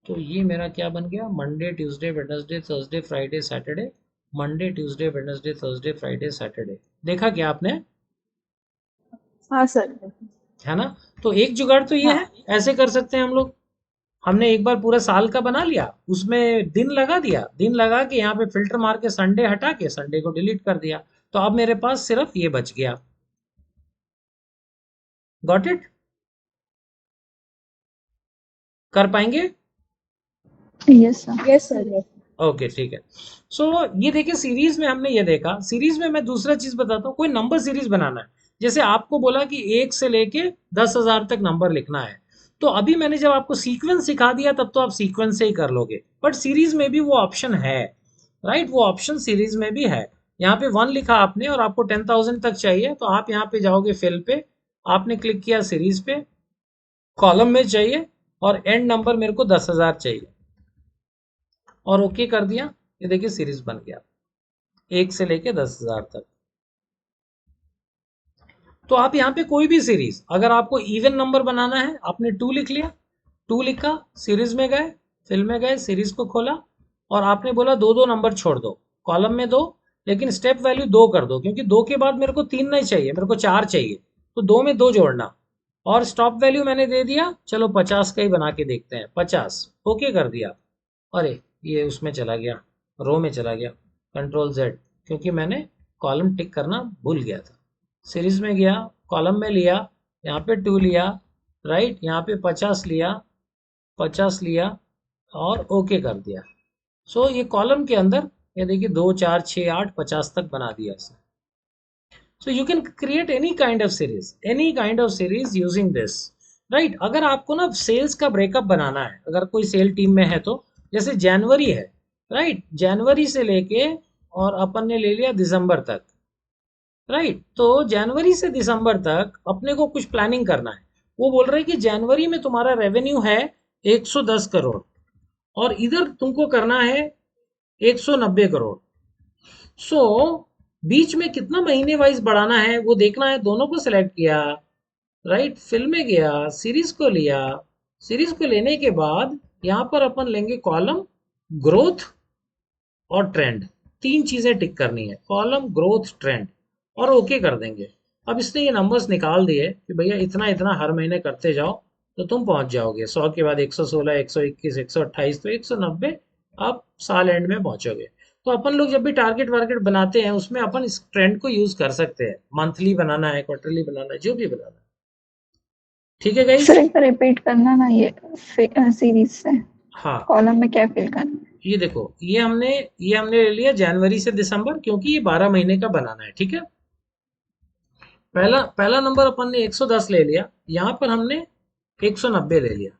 तो ये मेरा क्या बन गया, Monday Tuesday Wednesday Thursday Friday Saturday, Monday Tuesday Wednesday Thursday Friday Saturday. देखा क्या आपने, हाँ सर है ना। तो एक जुगाड़ तो ये हाँ है, ऐसे कर सकते हैं हम लोग। हमने एक बार पूरा साल का बना लिया, उसमें दिन लगा दिया, दिन लगा के यहाँ पे फिल्टर मार के संडे हटा के संडे को डिलीट कर दिया, तो अब मेरे पास सिर्फ ये बच गया। गॉट इट, कर पाएंगे। Yes, sir. Yes sir yes okay, ठीक है। सो ये देखिए, सीरीज में हमने ये देखा, सीरीज में मैं दूसरा चीज बताता हूँ, कोई नंबर सीरीज बनाना है, जैसे आपको बोला कि 1 से लेके 10,000 तक नंबर लिखना है, तो अभी मैंने जब आपको सीक्वेंस सिखा दिया तब तो आप सीक्वेंस से ही कर लोगे, बट सीरीज में भी वो ऑप्शन है, राइट, वो ऑप्शन सीरीज में भी है। यहाँ पे 1 लिखा आपने और आपको 10,000 तक चाहिए, तो आप यहाँ पे जाओगे फिल पे, आपने क्लिक किया सीरीज पे, कॉलम में चाहिए, और एंड नंबर मेरे को 10,000 चाहिए, और ओके कर दिया। ये देखिए सीरीज बन गया 1 से लेके 10,000 तक। तो आप यहाँ पे कोई भी सीरीज, अगर आपको इवन नंबर बनाना है, आपने 2 लिख लिया, 2 लिखा, सीरीज में गए, फिल में गए, सीरीज को खोला, और आपने बोला दो दो नंबर छोड़ दो, कॉलम में 2, लेकिन स्टेप वैल्यू 2 कर दो, क्योंकि 2 के बाद मेरे को 3 नहीं चाहिए, मेरे को 4 चाहिए, तो 2 में 2 जोड़ना, और स्टॉप वैल्यू मैंने दे दिया, चलो 50 का ही बना के देखते हैं, 50, ओके कर दिया। अरे ये उसमें चला गया, रो में चला गया, कंट्रोल जेड, क्योंकि मैंने कॉलम टिक करना भूल गया था। सीरीज में गया, कॉलम में लिया, यहाँ पे 2 लिया, राइट, यहाँ पे 50 लिया, 50 लिया, और ओके कर दिया। सो ये कॉलम के अंदर, ये देखिए 2 4 6 8 50 तक बना दिया इसने। So you can create any kind of series, any kind of series using this, right. अगर आपको ना सेल्स का ब्रेकअप बनाना है, अगर कोई सेल टीम में है तो, जैसे जनवरी है, राइट, जनवरी से लेके और अपन ने ले लिया दिसंबर तक, राइट, तो जनवरी से दिसंबर तक अपने को कुछ प्लानिंग करना है। वो बोल रहे हैं कि जनवरी में तुम्हारा रेवेन्यू है 110 करोड़, और इधर तुमको करना है 190 करोड़। सो बीच में कितना महीने वाइज बढ़ाना है वो देखना है, दोनों को सिलेक्ट किया, राइट, फिल में गया, सीरीज को लिया, सीरीज को लेने के बाद यहाँ पर अपन लेंगे कॉलम ग्रोथ और ट्रेंड, 3 चीजें टिक करनी है, कॉलम, ग्रोथ, ट्रेंड, और ओके कर देंगे। अब इसने ये नंबर्स निकाल दिए कि भैया इतना इतना हर महीने करते जाओ तो तुम पहुंच जाओगे 100 के बाद 116, 121, 128, तो 190 आप साल एंड में पहुंचोगे। तो अपन लोग जब भी टारगेट वारगेट बनाते हैं उसमें अपन इस ट्रेंड को यूज कर सकते हैं, मंथली बनाना है, क्वार्टरली बनाना है, जो भी बनाना है। ठीक है गाइस? सर एक बार रिपीट करना ना ये सीरीज से, हाँ, कॉलम में क्या फिल करना है? ये देखो, ये हमने ले लिया जनवरी से दिसंबर, क्योंकि ये 12 महीने का बनाना है। ठीक है, पहला पहला नंबर अपन ने 110 ले लिया, यहाँ पर हमने 190 ले लिया,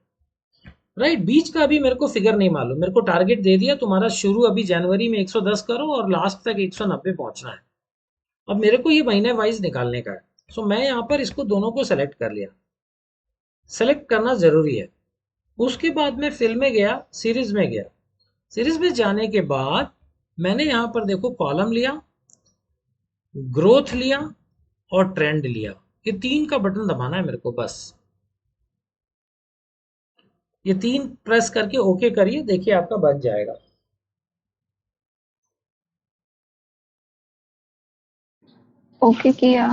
राइट। बीच का अभी मेरे को फिगर नहीं मालूम, मेरे को टारगेट दे दिया तुम्हारा शुरू अभी जनवरी में 110 करो और लास्ट तक 190 पहुंचना है। अब मेरे को ये महीने वाइज निकालने का है, सो मैं यहाँ पर इसको दोनों को सेलेक्ट कर लिया। सेलेक्ट करना जरूरी है। उसके बाद मैं फिल में गया, सीरीज में गया। सीरीज में जाने के बाद मैंने यहाँ पर देखो कॉलम लिया, ग्रोथ लिया और ट्रेंड लिया। ये 3 का बटन दबाना है मेरे को बस। ये 3 प्रेस करके ओके करिए, देखिए आपका बन जाएगा। ओके किया,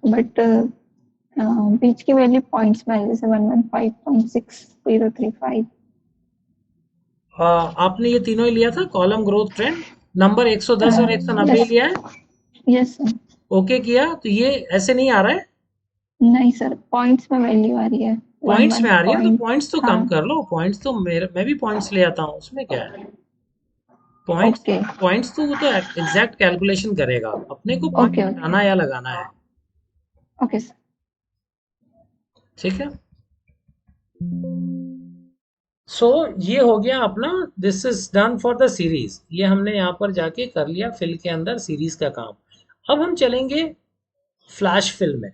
बट बीच की वैल्यू पॉइंट्स में है, जैसे 115.6035। आपने ये तीनों ही लिया था, कॉलम, ग्रोथ, ट्रेंड, नंबर 110 और 190 यस लिया है, यस सर। ओके किया, तो ये ऐसे नहीं आ रहा है, नहीं सर, पॉइंट्स में वैल्यू आ रही है, पॉइंट्स में आ रही है, तो 11 पॉइंट्स तो कम हाँ कर लो। पॉइंट्स तो मैं भी पॉइंट्स ले आता हूँ, उसमें क्या है। पॉइंट्स ओके पॉइंट्स तो वो तो एग्जैक्ट कैलकुलेशन करेगा, अपने को पॉइंट ओके हटाना या लगाना है। Okay sir. ठीक है, सो ये हो गया अपना, this is done for the series. ये हमने यहाँ पर जाके कर लिया फिल के अंदर सीरीज का काम। अब हम चलेंगे फ्लैश फिल में।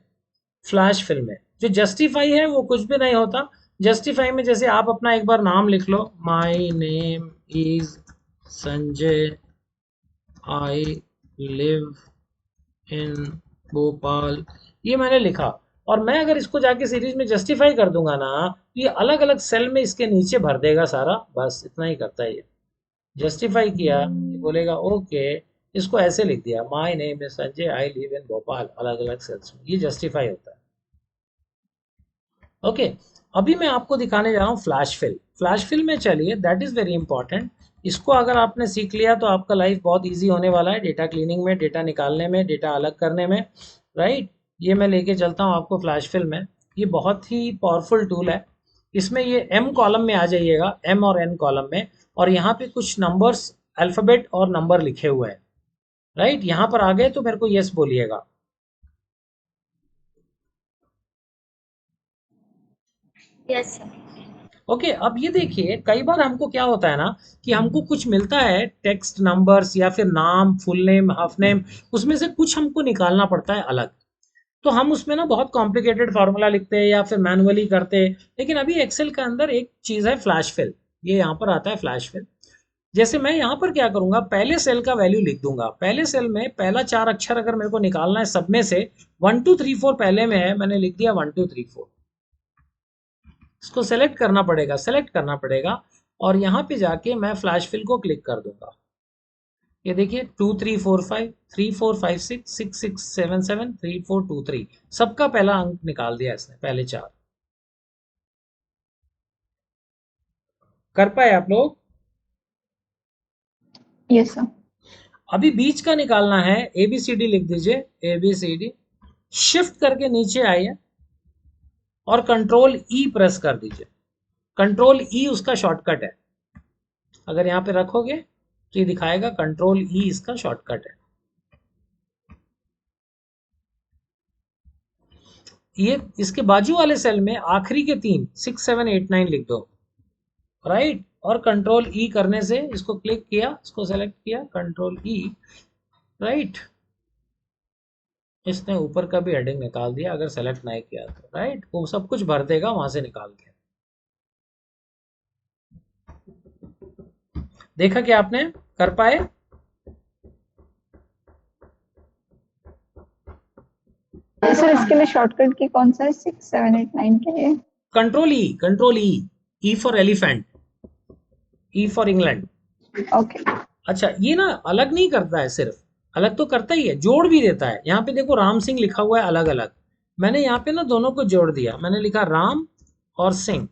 फ्लैश फिल में जो जस्टिफाई है वो कुछ भी नहीं होता। जस्टिफाई में जैसे आप अपना एक बार नाम लिख लो, my name is Sanjay, I live in Bhopal, ये मैंने लिखा। और मैं अगर इसको जाके सीरीज में जस्टिफाई कर दूंगा ना, तो ये अलग अलग सेल में इसके नीचे भर देगा सारा, बस इतना ही करता है ये। जस्टिफाई किया, ये बोलेगा ओके, इसको ऐसे लिख दिया, my name is Sanjay, I live in Bhopal, अलग अलग सेल्स में, ये जस्टिफाई होता है। ओके, अभी मैं आपको दिखाने जा रहा हूँ फ्लैश फिल। फ्लैश फिल में चलिए, दैट इज वेरी इंपॉर्टेंट। इसको अगर आपने सीख लिया तो आपका लाइफ बहुत इजी होने वाला है, डेटा क्लीनिंग में, डेटा निकालने में, डेटा अलग करने में, राइट। ये मैं लेके चलता हूँ आपको फ्लैश फिल में। ये बहुत ही पावरफुल टूल है। इसमें ये एम कॉलम में आ जाइएगा, एम और एन कॉलम में, और यहाँ पे कुछ नंबर्स, अल्फाबेट और नंबर लिखे हुए हैं, राइट। यहाँ पर आ गए तो मेरे को यस बोलिएगा। Yes sir. ओके, अब ये देखिए, कई बार हमको क्या होता है ना कि हमको कुछ मिलता है टेक्स्ट, नंबर्स या फिर नाम, फुल नेम, हाफ नेम, उसमें से कुछ हमको निकालना पड़ता है अलग। तो हम उसमें ना बहुत कॉम्प्लिकेटेड फार्मूला लिखते हैं या फिर मैनुअली करते हैं। लेकिन अभी एक्सेल के अंदर एक चीज है फ्लैश फिल, ये यहाँ पर आता है फ्लैश फिल। जैसे मैं यहाँ पर क्या करूंगा, पहले सेल का वैल्यू लिख दूंगा। पहले सेल में पहला 4 अक्षर अगर मेरे को निकालना है सब में से, 1 2 3 4 पहले में है, मैंने लिख दिया 1 2 3 4। इसको सेलेक्ट करना पड़ेगा, सेलेक्ट करना पड़ेगा, और यहाँ पे जाके मैं फ्लैश फिल को क्लिक कर दूंगा। ये देखिए 2 3 4 5, 3 4 5 6, 6 6 7 7, 3 4 2 3, सबका पहला अंक निकाल दिया इसने, पहले 4। कर पाए आप लोग? Yes sir. अभी बीच का निकालना है, ABCD लिख दीजिए, ABCD, शिफ्ट करके नीचे आइए और कंट्रोल E प्रेस कर दीजिए। कंट्रोल E उसका शॉर्टकट है, अगर यहाँ पे रखोगे तो ये दिखाएगा कंट्रोल E इसका शॉर्टकट है। ये इसके बाजू वाले सेल में आखिरी के 3 6 7 8 9 लिख दो, राइट। और कंट्रोल E करने से इसको क्लिक किया, इसको सेलेक्ट किया, कंट्रोल E, राइट। इसने ऊपर का भी हेडिंग निकाल दिया अगर सेलेक्ट नहीं किया तो, राइट। वो सब कुछ भर देगा वहां से निकाल के। देखा क्या आपने? कर पाए? सर इसके लिए शॉर्टकट की कौन सा है, 6 7 8 9 के लिए? Control E, control E, E for elephant, E for England. Okay अच्छा, ये ना अलग नहीं करता है, सिर्फ अलग तो करता ही है, जोड़ भी देता है। यहाँ पे देखो राम सिंह लिखा हुआ है अलग अलग, मैंने यहाँ पे ना दोनों को जोड़ दिया, मैंने लिखा राम और सिंह,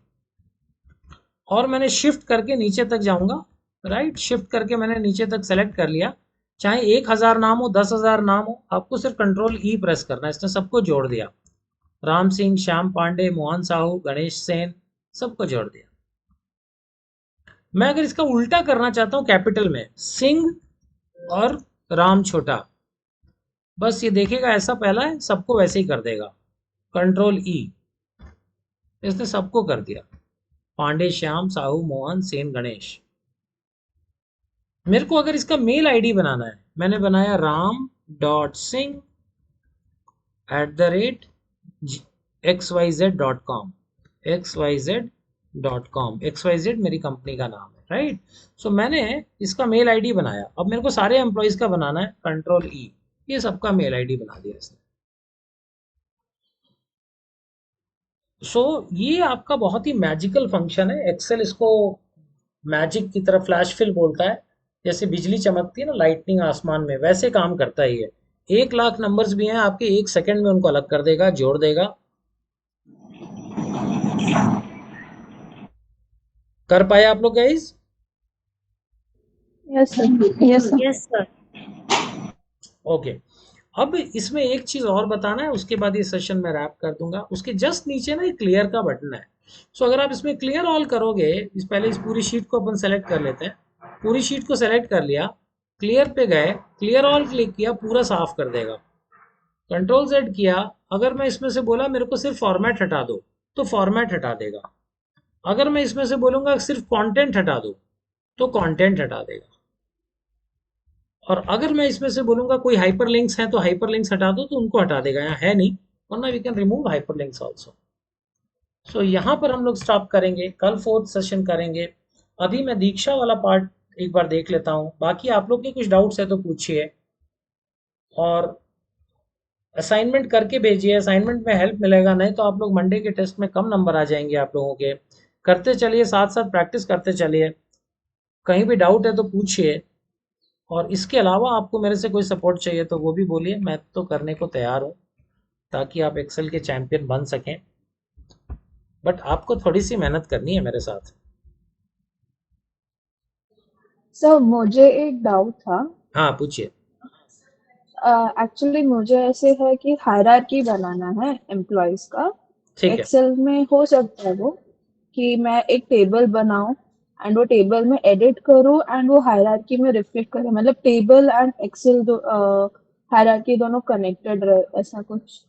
और मैंने शिफ्ट करके नीचे तक जाऊंगा, राइट, शिफ्ट करके मैंने नीचे तक सेलेक्ट कर लिया। चाहे 1000 नाम हो, 10,000 नाम हो, आपको सिर्फ कंट्रोल ई प्रेस करना है, इसने सबको जोड़ दिया। राम सिंह, श्याम पांडे, मोहन साहू, गणेश सेन, सबको जोड़ दिया। मैं अगर इसका उल्टा करना चाहता हूं कैपिटल में, सिंह और राम छोटा, बस ये देखेगा ऐसा पहला है, सबको वैसे ही कर देगा, कंट्रोल ई, इसने सबको कर दिया, पांडे, श्याम, साहू, मोहन, सेन, गणेश। मेरे को अगर इसका मेल आईडी बनाना है, मैंने बनाया ram.singh@xyz.com, xyz.com, xyz मेरी कंपनी का नाम है, राइट। सो मैंने इसका मेल आईडी बनाया, अब मेरे को सारे एम्प्लॉयज का बनाना है, कंट्रोल ई, ये सबका मेल आईडी बना दिया इसने। सो ये आपका बहुत ही मैजिकल फंक्शन है, एक्सेल इसको मैजिक की तरह फ्लैश फिल बोलता है, जैसे बिजली चमकती है ना, लाइटनिंग आसमान में, वैसे काम करता है ये। 1 लाख नंबर्स भी हैं आपके, 1 सेकंड में उनको अलग कर देगा, जोड़ देगा। कर पाए आप लोग guys? Yes sir. Yes sir. Yes sir. Okay, अब इसमें एक चीज और बताना है, उसके बाद ये सेशन में रैप कर दूंगा। उसके जस्ट नीचे ना एक क्लियर का बटन है, सो अगर आप इसमें क्लियर ऑल करोगे, पहले इस पूरी शीट को अपन सेलेक्ट कर लेते हैं, पूरी शीट को सेलेक्ट कर लिया, क्लियर पे गए, क्लियर ऑल क्लिक किया, पूरा साफ कर देगा। कंट्रोल जेड किया, अगर मैं इसमें से बोला मेरे को सिर्फ फॉर्मेट हटा दो, तो फॉर्मेट हटा देगा। अगर मैं इसमें से बोलूंगा सिर्फ कंटेंट हटा दो, तो कंटेंट हटा देगा। और अगर मैं इसमें से बोलूंगा कोई हाइपरलिंक्स हैं तो हाइपरलिंक्स हटा दो, तो उनको हटा देगा, यहाँ है नहीं, वरना we can remove hyperlinks also. So यहाँ पर हम लोग स्टॉप करेंगे, कल 4th सेशन करेंगे। अभी मैं दीक्षा वाला पार्ट एक बार देख लेता हूँ, बाकी आप लोग के कुछ डाउट्स है तो पूछिए, और असाइनमेंट करके भेजिए, असाइनमेंट में हेल्प मिलेगा, नहीं तो आप लोग मंडे के टेस्ट में कम नंबर आ जाएंगे आप लोगों के। करते चलिए, साथ साथ प्रैक्टिस करते चलिए, कहीं भी डाउट है तो पूछिए, और इसके अलावा आपको मेरे से कोई सपोर्ट चाहिए तो वो भी बोलिए, मैं तो करने को तैयार हूँ, ताकि आप एक्सेल के चैंपियन बन सकें, बट आपको थोड़ी सी मेहनत करनी है मेरे साथ। सर मुझे एक डाउट था। हाँ पूछिए। एक्चुअली मुझे ऐसे है कि हायरार्की बनाना है एम्प्लॉयज का। ठीक है, एक्सेल में हो सकता है वो कि मैं एक टेबल बनाऊं एंड वो टेबल में एडिट करूं एंड वो हायरार्की में रिफ्लेक्ट करे, मतलब टेबल एंड एक्सेल हायरार्की दोनों कनेक्टेड रहे, ऐसा कुछ।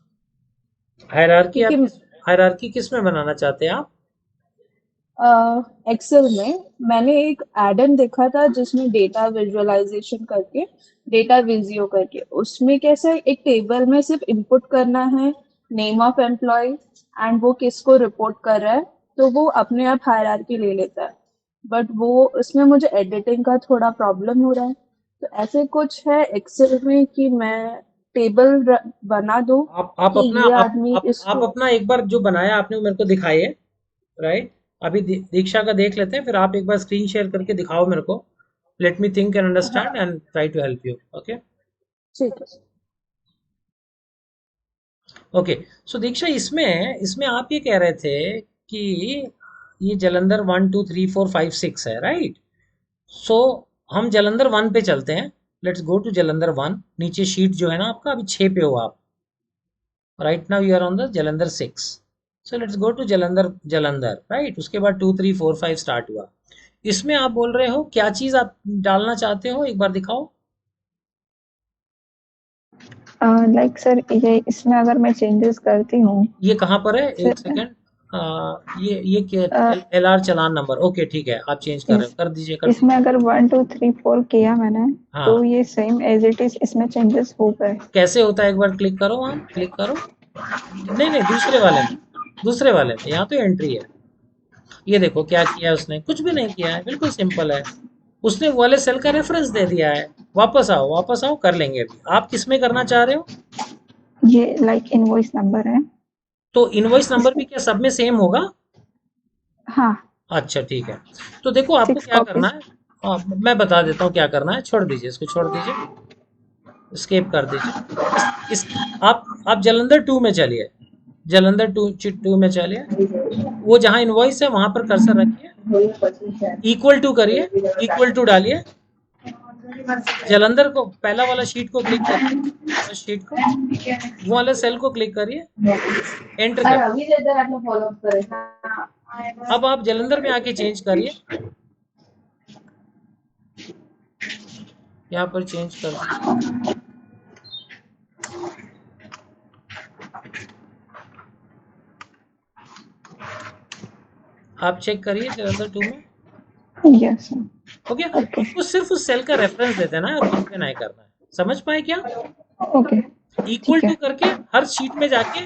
हायरार्की आप क्योंकि हायरार्की किस में बनाना चाहते हैं आप? एक्सेल में मैंने एक एडन देखा था जिसमें डेटा विजुअलाइजेशन करके, डेटा विजियो करके, उसमें कैसे एक टेबल में सिर्फ इनपुट करना है नेम ऑफ एम्प्लॉय एंड वो किसको रिपोर्ट कर रहा है, तो वो अपने आप हायरार्की ले लेता है। बट वो उसमें मुझे एडिटिंग का थोड़ा प्रॉब्लम हो रहा है, तो ऐसे कुछ है एक्सेल में कि मैं टेबल बना दूं आप कि अपना ये आदमी आप इसको। अपना एक बार जो बनाया आपने वो मेरे को दिखाइए, राइट। अभी दीक्षा का देख लेते हैं, फिर आप एक बार स्क्रीन शेयर करके दिखाओ मेरे को, let me think and understand हाँ and try to help you. Okay ठीक है। ओके। सो दीक्षा, इसमें इसमें आप ये कह रहे थे कि ये जलंधर 1 2 3 4 5 6 है, राइट। सो हम जलंधर 1 पे चलते हैं, लेट्स गो टू जलंधर 1। नीचे शीट जो है ना आपका, अभी 6 पे हो आप, right now you are on the Jalandhar 6। So let's go to Jalandhar, right. उसके बाद 2 3 4 5 स्टार्ट हुआ। इसमें आप बोल रहे हो क्या चीज आप डालना चाहते हो, एक बार दिखाओ। लाइक सर ये इसमें अगर मैं चेंजेस करती हूँ ये कहाँ पर है, एक सर, सेकेंड। ये क्या, LR चालान नंबर, ओके ठीक है, आप चेंज कर रहे हो, कर दीजिए कर इसमें दीजिए। अगर 1 2 3 4 किया मैंने, तो हाँ, ये सेम एज इट इज इसमें चेंजेस हो गए। कैसे होता है, एक बार क्लिक करो, वहाँ क्लिक करो। नहीं नहीं, दूसरे वाले में, यहाँ तो एंट्री है। ये देखो क्या किया है उसने, कुछ भी नहीं किया है, बिल्कुल सिंपल है। उसने वो वाले सेल का रेफरेंस दे दिया है। वापस आओ, कर लेंगे अभी। आप किस में करना चाह रहे हो? ये लाइक इनवॉइस नंबर है तो इनवॉइस नंबर भी इसमें। क्या सब में सेम होगा? हाँ, अच्छा ठीक है, तो देखो आपको 6 क्या करना कॉपीज। है, मैं बता देता हूँ क्या करना है, छोड़ दीजिए इसको, छोड़ दीजिए, स्केप कर दीजिए। इस आप जालंधर 2 में चलिए, जालंधर 2 में चलिए, वो जहाँ इनवॉइस है वहां पर कर्सर रखिए, इक्वल टू करिए, इक्वल टू डालिए, जालंधर को पहला वाला शीट को क्लिक करिए, शीट को वो वाला सेल को क्लिक करिए, एंटर करिए। अब आप जालंधर में आके चेंज करिए, यहाँ पर चेंज कर दीजिए। आप चेक करिए जालंधर 2 में, यस सर। ओके। उसको सिर्फ उस सेल का रेफरेंस दे देना है, और कुछ भी नहीं करना है, समझ पाए क्या? ओके इक्वल ठीक है। टू करके हर शीट में जाके